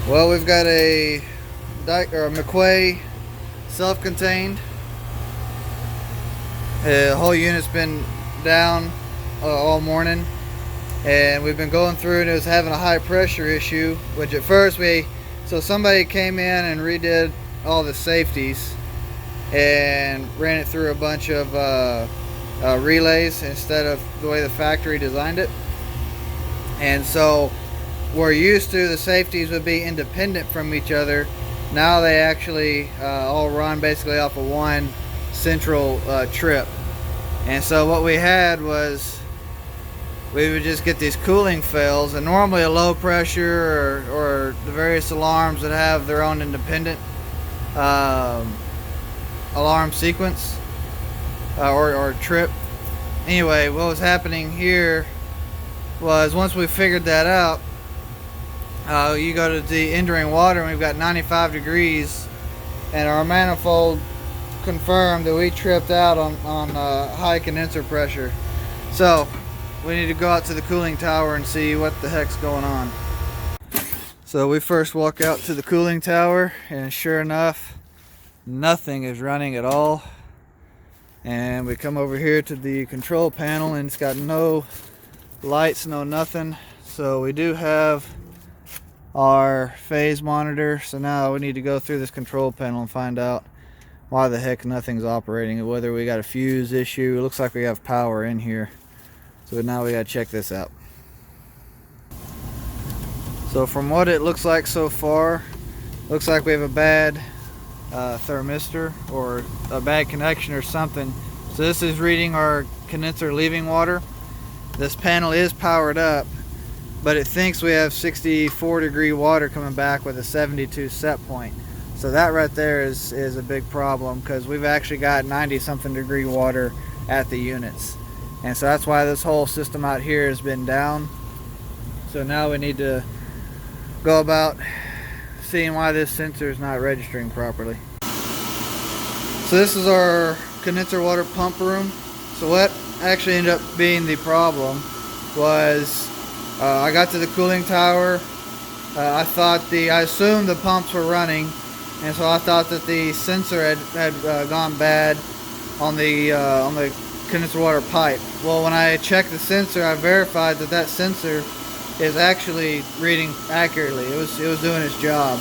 Well, we've got a McQuay self-contained. The whole unit's been down all morning, and we've been going through, and it was having a high pressure issue. Which at first somebody came in and redid all the safeties and ran it through a bunch of relays instead of the way the factory designed it. And so we're used to the safeties would be independent from each other. Now they actually all run basically off of one central trip. And so what we had was we would just get these cooling fails, and normally a low pressure or the various alarms that have their own independent alarm sequence or trip. Anyway, what was happening here was once we figured that out, you go to the entering water and we've got 95 degrees, and our manifold confirmed that we tripped out on high condenser pressure. So we need to go out to the cooling tower and see what the heck's going on. So we first walk out to the cooling tower, and sure enough, nothing is running at all. And we come over here to the control panel, and it's got no lights, no nothing. So we do have our phase monitor, so now we need to go through this control panel and find out why the heck nothing's operating, whether we got a fuse issue. It looks like we have power in here, so now we gotta check this out. So from what it looks like so far, looks like we have a bad thermistor or a bad connection or something. So this is reading our condenser leaving water. This panel is powered up, but it thinks we have 64-degree water coming back with a 72 set point. So that right there is a big problem, because we've actually got 90-something degree water at the units. And so that's why this whole system out here has been down. So now we need to go about seeing why this sensor is not registering properly. So this is our condenser water pump room. So what actually ended up being the problem was I got to the cooling tower. I assumed the pumps were running, and so I thought that the sensor had gone bad on the condenser water pipe. Well, when I checked the sensor, I verified that sensor is actually reading accurately. It was doing its job.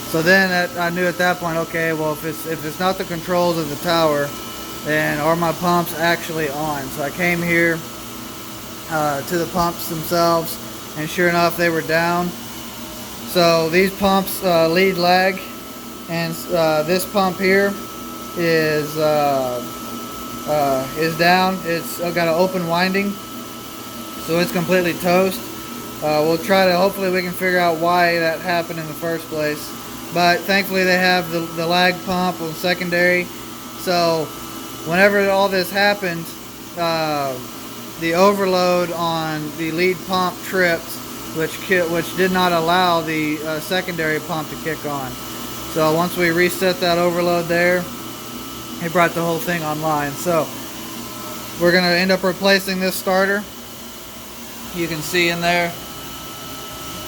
So then I knew at that point, okay, well, if it's not the controls of the tower, then are my pumps actually on? So I came here to the pumps themselves, and sure enough, they were down. So these pumps lead lag, and this pump here is down. It's got an open winding, so it's completely toast. We'll try to, hopefully we can figure out why that happened in the first place. But thankfully they have the lag pump on secondary. So whenever all this happened, the overload on the lead pump tripped, which did not allow the secondary pump to kick on. So once we reset that overload there, it brought the whole thing online. So we're going to end up replacing this starter. You can see in there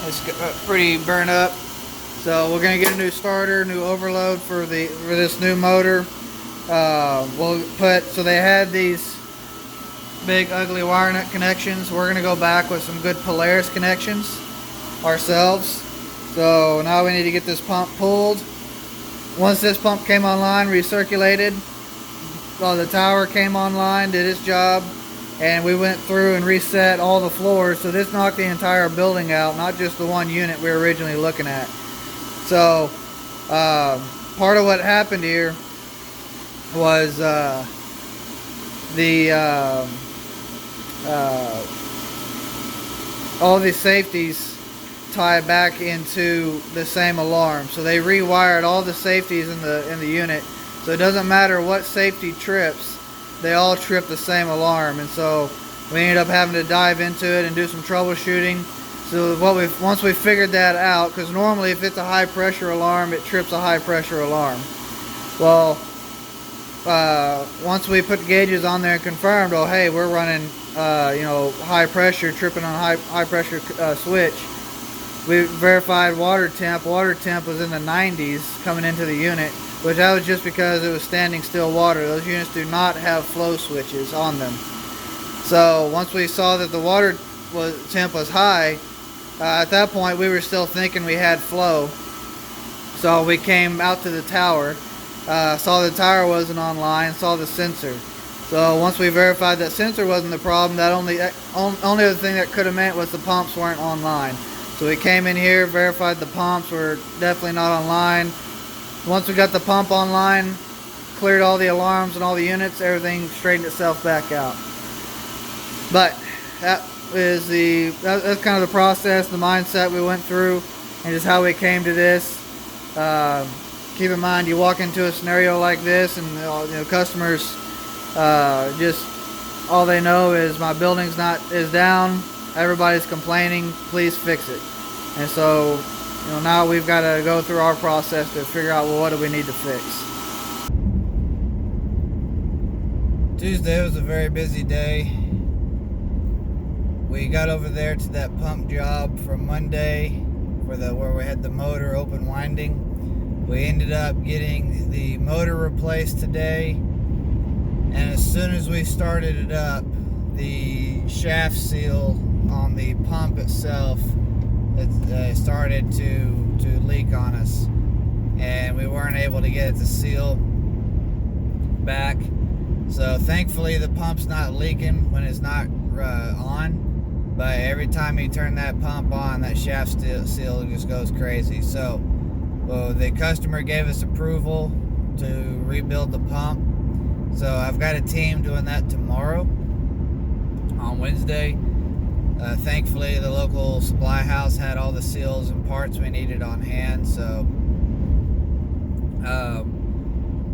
it's pretty burnt up. So we're going to get a new starter, new overload for this new motor. So they had these big ugly wire nut connections. We're going to go back with some good Polaris connections ourselves. So now we need to get this pump pulled. Once this pump came online, recirculated, the tower came online, did its job, and we went through and reset all the floors. So this knocked the entire building out, not just the one unit we were originally looking at. So part of what happened here was all these safeties tie back into the same alarm. So they rewired all the safeties in the unit. So it doesn't matter what safety trips, they all trip the same alarm. And so we ended up having to dive into it and do some troubleshooting. So once we figured that out, because normally if it's a high pressure alarm, it trips a high pressure alarm. Well, once we put the gauges on there and confirmed, oh hey, we're running high pressure, tripping on high pressure switch. we verified water temp. Water temp was in the 90s coming into the unit, which that was just because it was standing still water. Those units do not have flow switches on them. So once we saw that the water temp was high, at that point we were still thinking we had flow. So we came out to the tower, saw the tower wasn't online, saw the sensor. So once we verified that sensor wasn't the problem, that only other thing that could have meant was the pumps weren't online. So we came in here, verified the pumps were definitely not online. Once we got the pump online, cleared all the alarms and all the units, everything straightened itself back out. But that's kind of the process, the mindset we went through, and just how we came to this. Keep in mind, you walk into a scenario like this, and customers just all they know is my building's is down. Everybody's complaining. Please fix it. And so, now we've got to go through our process to figure out, well, what do we need to fix. Tuesday was a very busy day. We got over there to that pump job from Monday where we had the motor open winding. We ended up getting the motor replaced today, and as soon as we started it up, the shaft seal on the pump itself started to leak on us, and we weren't able to get it to seal back. So thankfully the pump's not leaking when it's not on, but every time you turn that pump on, that shaft seal just goes crazy. So the customer gave us approval to rebuild the pump, so I've got a team doing that tomorrow on Wednesday. Thankfully the local supply house had all the seals and parts we needed on hand, so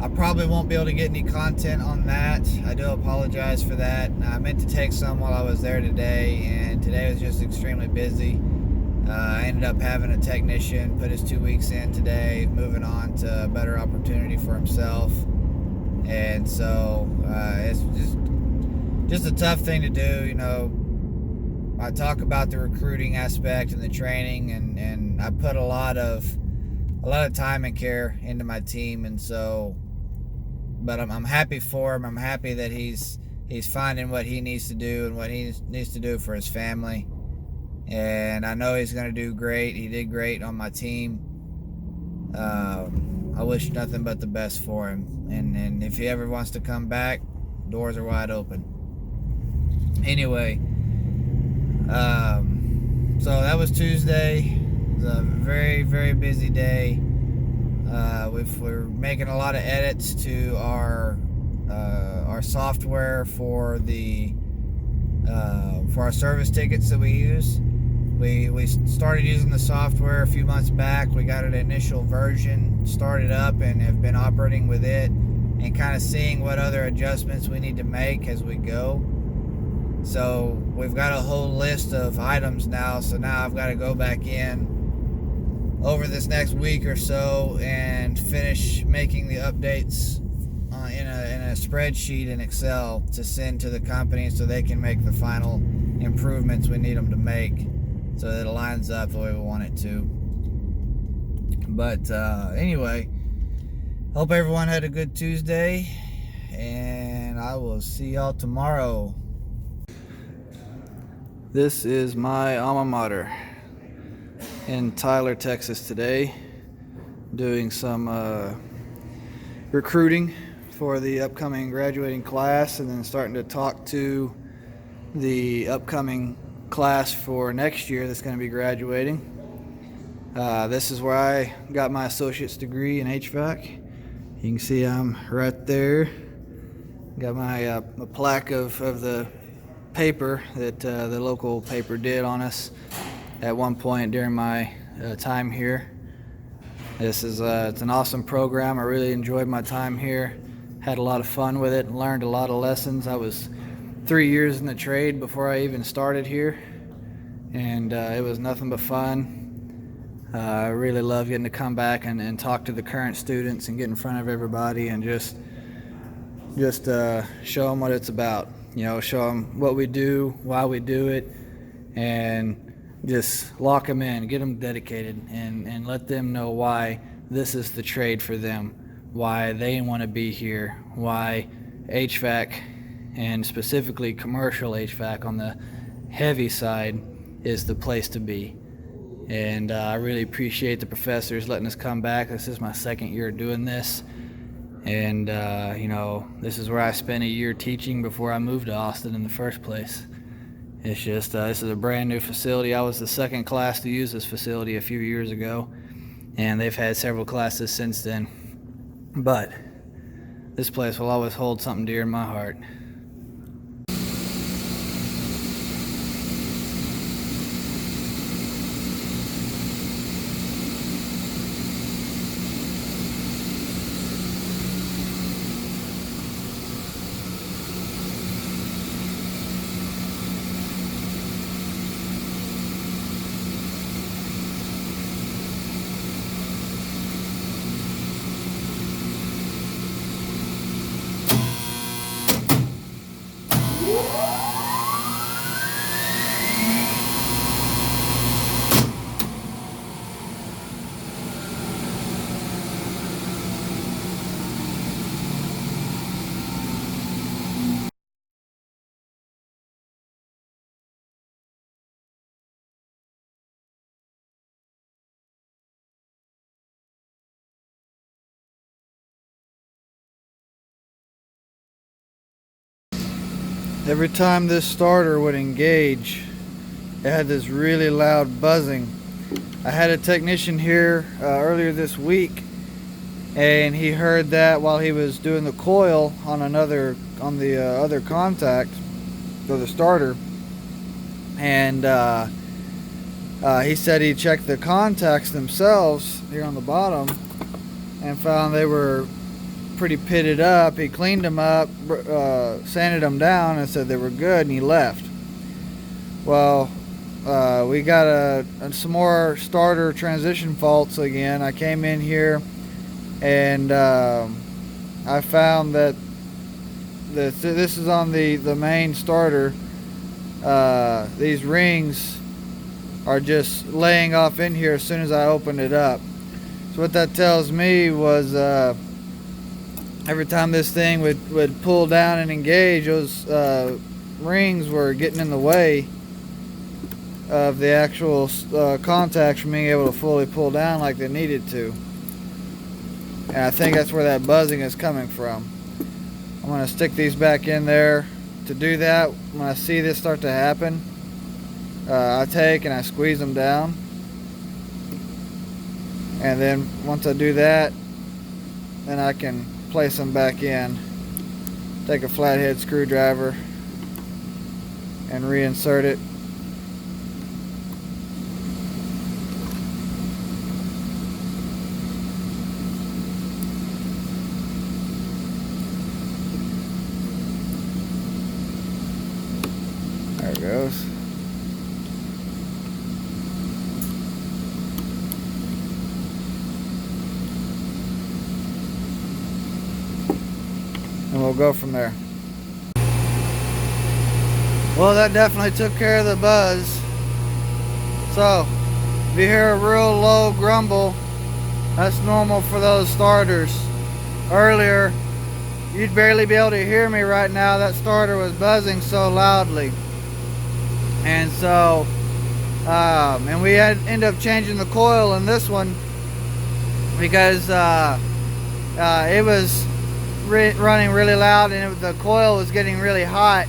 I probably won't be able to get any content on that. I do apologize for that. I meant to take some while I was there today, and today was just extremely busy. I ended up having a technician put his 2 weeks in today, moving on to a better opportunity for himself. And so it's just a tough thing to do. I talk about the recruiting aspect and the training, and I put a lot of time and care into my team, and so, but I'm happy for him. I'm happy that he's finding what he needs to do and what he needs to do for his family, and I know he's going to do great. He did great on my team. I wish nothing but the best for him, and if he ever wants to come back, doors are wide open. Anyway, so that was Tuesday. It was a very, very busy day. We're making a lot of edits to our software for our service tickets that we use. We started using the software a few months back. We got an initial version started up and have been operating with it and kind of seeing what other adjustments we need to make as we go. So we've got a whole list of items now, so now I've got to go back in over this next week or so and finish making the updates in a spreadsheet in Excel to send to the company so they can make the final improvements we need them to make so that it lines up the way we want it to. But anyway, hope everyone had a good Tuesday, and I will see y'all tomorrow. This is my alma mater in Tyler, Texas today, doing some recruiting for the upcoming graduating class, and then starting to talk to the upcoming class for next year that's going to be graduating. This is where I got my associate's degree in HVAC. You can see I'm right there. Got my a plaque of the paper that the local paper did on us at one point during my time here. This is it's an awesome program. I really enjoyed my time here. Had a lot of fun with it and learned a lot of lessons. I was 3 years in the trade before I even started here, and it was nothing but fun. I really love getting to come back and talk to the current students and get in front of everybody and just show them what it's about. Show them what we do, why we do it, and just lock them in, get them dedicated, and let them know why this is the trade for them, why they want to be here, why HVAC, and specifically commercial HVAC on the heavy side, is the place to be. And I really appreciate the professors letting us come back. This is my second year doing this, and you know, this is where I spent a year teaching before I moved to Austin in the first place. It's just this is a brand new facility. I was the second class to use this facility a few years ago, and they've had several classes since then, but this place will always hold something dear in my heart. Every time this starter would engage, it had this really loud buzzing. I had a technician here earlier this week, and he heard that while he was doing the coil on the other contact for the starter, and he said he checked the contacts themselves here on the bottom and found they were pretty pitted up. He cleaned them up, sanded them down, and said they were good, and he left. Well, we got some more starter transition faults again. I came in here, and I found that this is on the main starter. These rings are just laying off in here as soon as I opened it up. So what that tells me was every time this thing would pull down and engage, those rings were getting in the way of the actual contacts from being able to fully pull down like they needed to. And I think that's where that buzzing is coming from. I'm going to stick these back in there. To do that, when I see this start to happen, I take and I squeeze them down. And then once I do that, then I can place them back in. Take a flathead screwdriver and reinsert it. There it goes. And we'll go from there. Well, that definitely took care of the buzz. So, if you hear a real low grumble, that's normal for those starters. Earlier, you'd barely be able to hear me right now. That starter was buzzing so loudly. And so, and we had end up changing the coil in this one because it was running really loud, and the coil was getting really hot,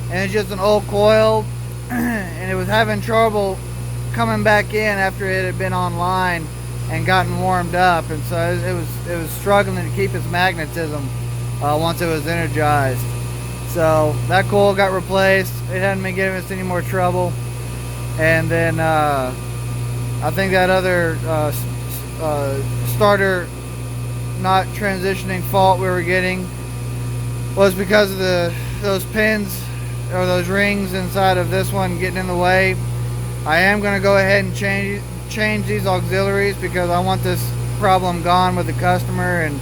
and it's just an old coil and it was having trouble coming back in after it had been online and gotten warmed up, and so it was struggling to keep its magnetism once it was energized. So that coil got replaced. It hadn't been giving us any more trouble, and then I think that other starter not transitioning fault we were getting was because of those pins or those rings inside of this one getting in the way. I am going to go ahead and change these auxiliaries because I want this problem gone with the customer, and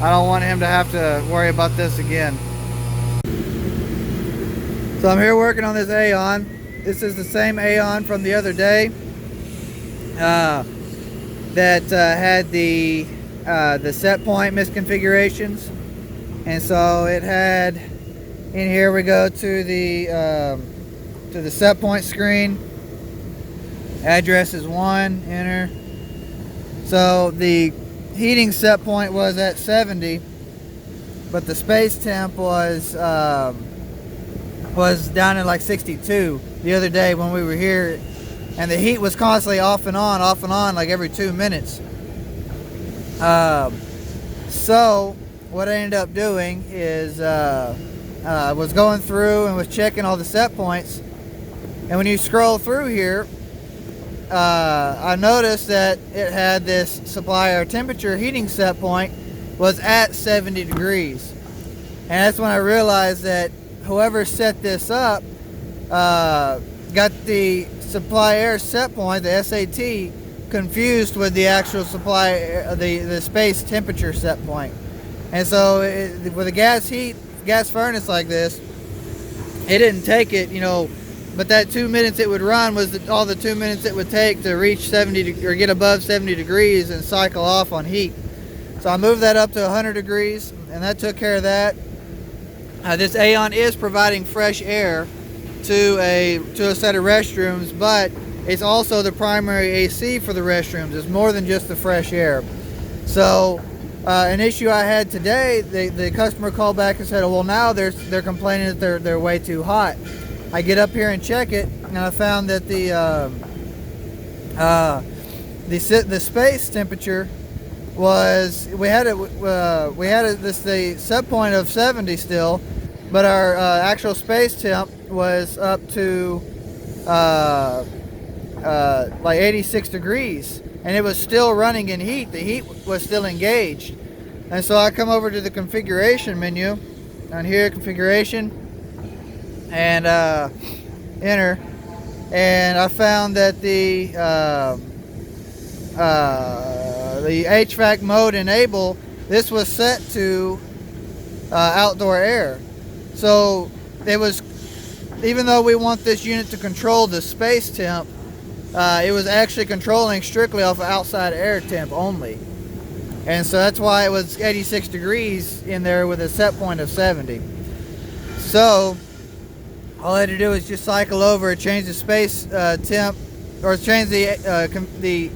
I don't want him to have to worry about this again. So I'm here working on this Aaon, This is the same Aaon from the other day that had the set point misconfigurations, and so it had, in here we go to the set point screen. Address is 1, enter. So the heating set point was at 70, but the space temp was down at like 62 the other day when we were here, and the heat was constantly off and on like every 2 minutes. So what I ended up doing is I was going through and was checking all the set points, and when you scroll through here, I noticed that it had this supply air temperature heating set point was at 70 degrees. And that's when I realized that whoever set this up got the supply air set point, the SAT, confused with the actual supply air, the space temperature set point. And so with a gas furnace like this, it didn't take it, but that 2 minutes it would run was all the 2 minutes it would take to reach 70 or get above 70 degrees and cycle off on heat. So I moved that up to 100 degrees, and that took care of that. This Aaon is providing fresh air to a set of restrooms, but it's also the primary AC for the restrooms. It's more than just the fresh air. So an issue I had today, the customer called back and said, well, now they're complaining that they're way too hot. I get up here and check it, and I found that the space temperature was, we had the set point of 70 still, but our actual space temp was up to like 86 degrees, and it was still running in heat. The heat was still engaged. And so I come over to the configuration menu on here, configuration, and enter, and I found that the HVAC mode enable, this was set to outdoor air. So it was, even though we want this unit to control the space temp, it was actually controlling strictly off of outside air temp only. And so that's why it was 86 degrees in there with a set point of 70. So all I had to do is just cycle over, change the space temp, or change the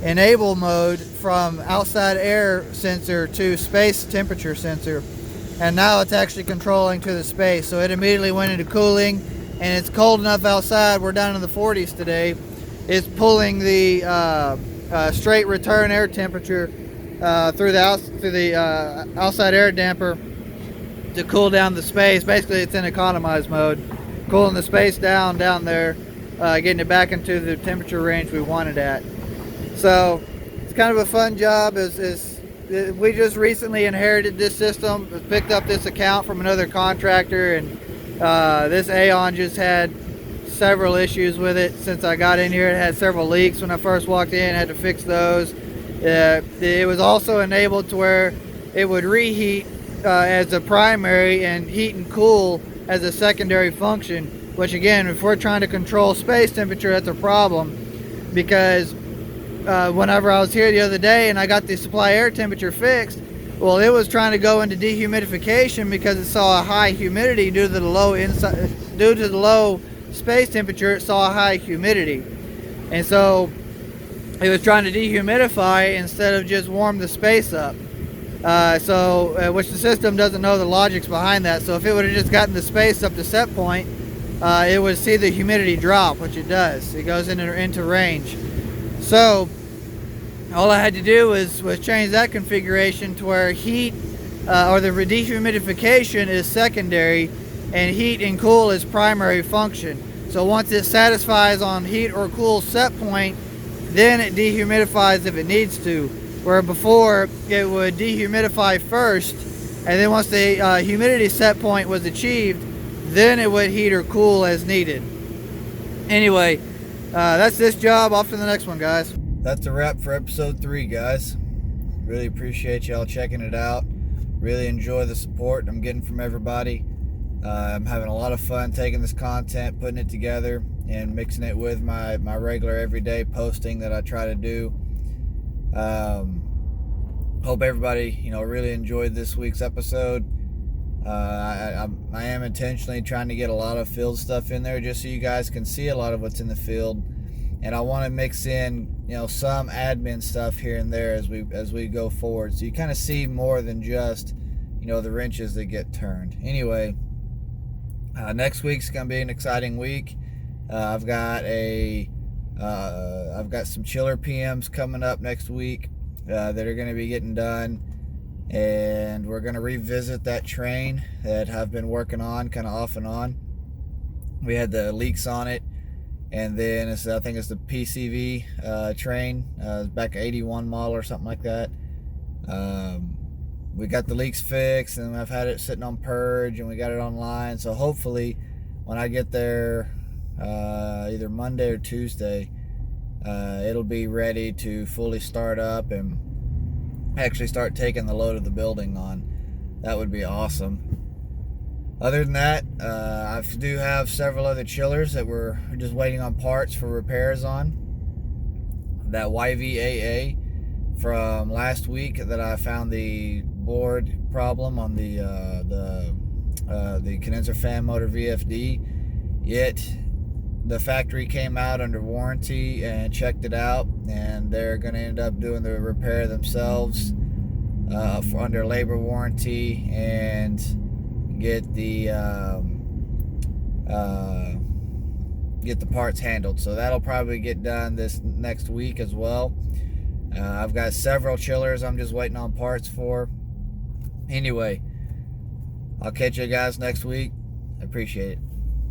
enable mode from outside air sensor to space temperature sensor, and now it's actually controlling to the space. So it immediately went into cooling, and it's cold enough outside. We're down in the 40s today. It's pulling the straight return air temperature through the outside air damper to cool down the space. Basically, it's in economize mode, cooling the space down there, getting it back into the temperature range we wanted at. So it's kind of a fun job. We just recently inherited this system, picked up this account from another contractor, and this Aaon just had several issues with it since I got in here. It had several leaks when I first walked in, had to fix those. It was also enabled to where it would reheat as a primary and heat and cool as a secondary function, which again, if we're trying to control space temperature, that's a problem, because whenever I was here the other day and I got the supply air temperature fixed, well, it was trying to go into dehumidification because it saw a high humidity due to the low space temperature. It saw a high humidity, and so it was trying to dehumidify instead of just warm the space up. Which the system doesn't know the logics behind that. So if it would have just gotten the space up to set point, it would see the humidity drop, which it does. It goes into range. So all I had to do was change that configuration to where heat or the dehumidification is secondary and heat and cool is primary function. So once it satisfies on heat or cool set point, then it dehumidifies if it needs to. Where before it would dehumidify first, and then once the humidity set point was achieved, then it would heat or cool as needed. Anyway, that's this job. Off to the next one, guys. That's a wrap for episode 3, guys. Really appreciate y'all checking it out. Really enjoy the support I'm getting from everybody. I'm having a lot of fun taking this content, putting it together, and mixing it with my regular everyday posting that I try to do. Hope everybody really enjoyed this week's episode. I am intentionally trying to get a lot of field stuff in there just so you guys can see a lot of what's in the field, and I want to mix in some admin stuff here and there as we go forward, so you kind of see more than just the wrenches that get turned. Anyway, next week's gonna be an exciting week. I've got some chiller PMs coming up next week that are going to be getting done, and we're going to revisit that train that I've been working on kind of off and on. We had the leaks on it, and then I think it's the PCV train, back 81 model or something like that. We got the leaks fixed, and I've had it sitting on purge, and we got it online, so hopefully when I get there either Monday or Tuesday, it'll be ready to fully start up and actually start taking the load of the building on. That would be awesome. Other than that, I do have several other chillers that we're just waiting on parts for repairs on. That YVAA from last week that I found the board problem on the condenser fan motor VFD. The factory came out under warranty and checked it out, and they're going to end up doing the repair themselves under labor warranty and get the parts handled. So that'll probably get done this next week as well. I've got several chillers I'm just waiting on parts for. Anyway, I'll catch you guys next week. I appreciate it.